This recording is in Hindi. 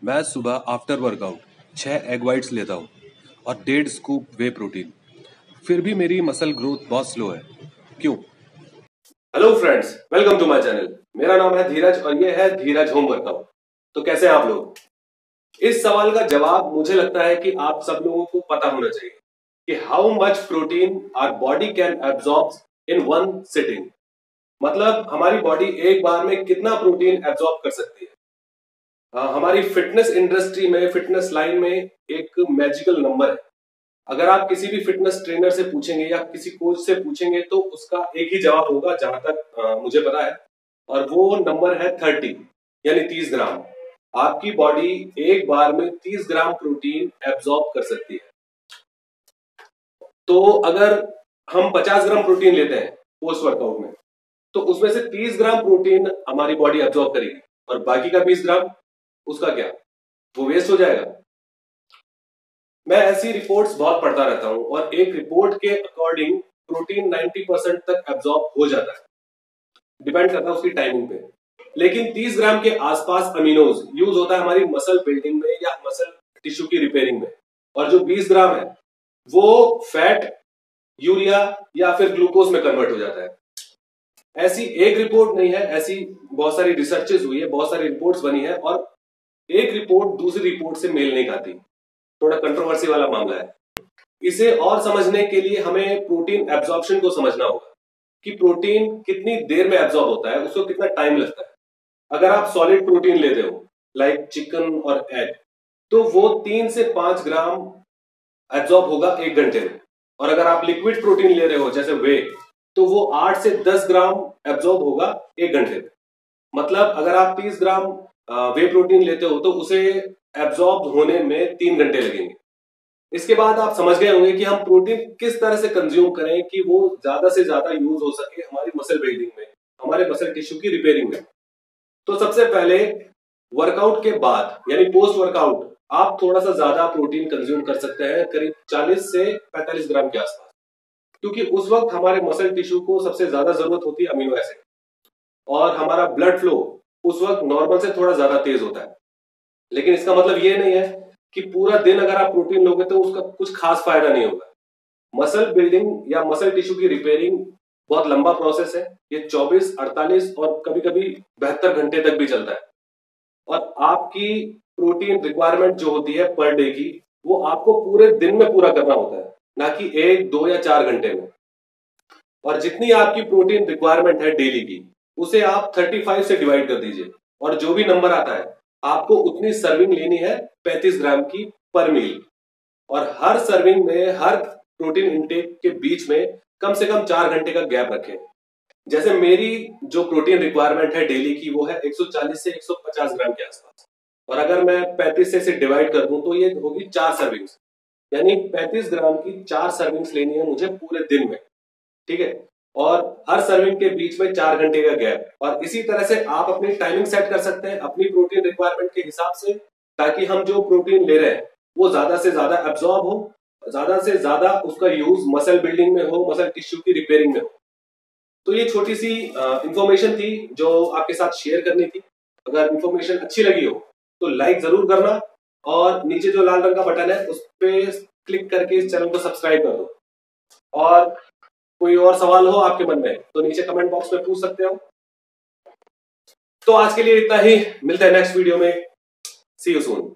मैं सुबह आफ्टर वर्कआउट 6 एग वाइट्स लेता हूँ और 1.5 स्कूप वे प्रोटीन। फिर भी मेरी मसल ग्रोथ बहुत स्लो है। क्यों? Hello friends, welcome to my channel. मेरा नाम है धीरज और ये है धीरज होम वर्कआउट। तो कैसे हैं आप लोग? इस सवाल का जवाब मुझे लगता है कि आप सब लोगों को पता होना चाहिए कि how much protein our body can absorb in one sitting. मतलब हमारी बॉडी एक बार में कितना प्रोटीन एब्जॉर्ब कर सकती है। हमारी फिटनेस इंडस्ट्री में, फिटनेस लाइन में एक मैजिकल नंबर है। अगर आप किसी भी फिटनेस ट्रेनर से पूछेंगे या किसी कोच से पूछेंगे तो उसका एक ही जवाब होगा, जहां तक मुझे पता है, और वो नंबर है 30, यानी 30 ग्राम। आपकी बॉडी एक बार में 30 ग्राम प्रोटीन एब्जॉर्ब कर सकती है। तो अगर हम 50 ग्राम प्रोटीन लेते हैं पोस्ट वर्कआउट में, तो उसमें से 30 ग्राम प्रोटीन हमारी बॉडी एब्जॉर्ब करेगी और बाकी का 20 ग्राम उसका क्या, वो वेस्ट हो जाएगा। मैं ऐसी रिपोर्ट्स बहुत पढ़ता रहता हूं और एक रिपोर्ट के अकॉर्डिंग प्रोटीन 90% तक एब्जॉर्ब हो जाता है, डिपेंड करता है उसकी टाइमिंग पे। लेकिन 30 ग्राम के आसपास अमीनोज यूज होता है हमारी मसल बिल्डिंग में या मसल टिश्यू की रिपेयरिंग में, और जो 20 ग्राम है वो फैट, यूरिया या फिर ग्लूकोज में कन्वर्ट हो जाता है। ऐसी एक रिपोर्ट नहीं है, ऐसी बहुत सारी रिसर्चेस हुई है, बहुत सारी रिपोर्ट्स बनी है, और एक रिपोर्ट दूसरी रिपोर्ट से मेल नहीं खाती। थोड़ा कंट्रोवर्सी वाला मामला है। इसे और समझने के लिए हमें प्रोटीन एब्जॉर्प्शन को समझना होगा कि प्रोटीन कितनी देर में एब्जॉर्ब होता है, उसको कितना टाइम लगता है। अगर आप सॉलिड प्रोटीन लेते हो लाइक चिकन और एग, तो वो 3 से 5 ग्राम एब्जॉर्ब होगा 1 घंटे में। और अगर आप लिक्विड प्रोटीन ले रहे हो जैसे वे, तो वो 8 से 10 ग्राम एब्जॉर्ब होगा 1 घंटे में। मतलब अगर आप 30 ग्राम वे प्रोटीन लेते हो तो उसे एब्जॉर्ब होने में 3 घंटे लगेंगे। इसके बाद आप समझ गए होंगे कि हम प्रोटीन किस तरह से कंज्यूम करें कि वो ज्यादा से ज्यादा यूज हो सके हमारी मसल बिल्डिंग में, हमारे मसल टिश्यू की रिपेयरिंग में। तो सबसे पहले वर्कआउट के बाद यानी पोस्ट वर्कआउट आप थोड़ा सा ज्यादा प्रोटीन कंज्यूम कर सकते हैं, करीब 40 से 45 ग्राम के आसपास, क्योंकि उस वक्त हमारे मसल टिश्यू को सबसे ज्यादा जरूरत होती है अमीनो एसिड, और हमारा ब्लड फ्लो उस वक्त नॉर्मल से थोड़ा ज्यादा तेज होता है। लेकिन इसका मतलब ये नहीं है कि पूरा दिन अगर आप प्रोटीन लोगे तो उसका कुछ खास फायदा नहीं होगा। मसल बिल्डिंग या मसल टिश्यू की रिपेयरिंग बहुत लंबा प्रोसेस है। ये 24, 48 और कभी कभी 72 घंटे तक भी चलता है। और आपकी प्रोटीन रिक्वायरमेंट जो होती है पर डे की, वो आपको पूरे दिन में पूरा करना होता है, ना कि 1, 2 या 4 घंटे में। और जितनी आपकी प्रोटीन रिक्वायरमेंट है डेली की, उसे आप 35 से डिवाइड कर दीजिए, और जो भी नंबर आता है आपको उतनी सर्विंग लेनी है 35 ग्राम की पर मील। और हर सर्विंग में, हर प्रोटीन इंटेक के बीच में कम से कम 4 घंटे का गैप रखें। जैसे मेरी जो प्रोटीन रिक्वायरमेंट है डेली की वो है 140 से 150 ग्राम के आसपास, और अगर मैं 35 से डिवाइड कर दूं तो ये होगी 4 सर्विंग्स, यानी 35 ग्राम की 4 सर्विंग्स लेनी है मुझे पूरे दिन में। ठीक है, और हर सर्विंग के बीच में 4 घंटे का गैप। और इसी तरह से आप अपनी टाइमिंग सेट कर सकते हैं अपनी प्रोटीन रिक्वायरमेंट के हिसाब से, ताकि हम जो प्रोटीन ले रहे हैं वो ज्यादा से ज्यादा एब्जॉर्ब हो, ज्यादा से ज्यादा उसका यूज मसल बिल्डिंग में हो, मसल टिश्यू की रिपेयरिंग में हो। तो ये छोटी सी इंफॉर्मेशन थी जो आपके साथ शेयर करनी थी। अगर इंफॉर्मेशन अच्छी लगी हो तो लाइक जरूर करना, और नीचे जो लाल रंग का बटन है उस पर क्लिक करके इस चैनल को सब्सक्राइब कर दो। और कोई और सवाल हो आपके मन में तो नीचे कमेंट बॉक्स में पूछ सकते हो। तो आज के लिए इतना ही, मिलते हैं नेक्स्ट वीडियो में। सी यू सून।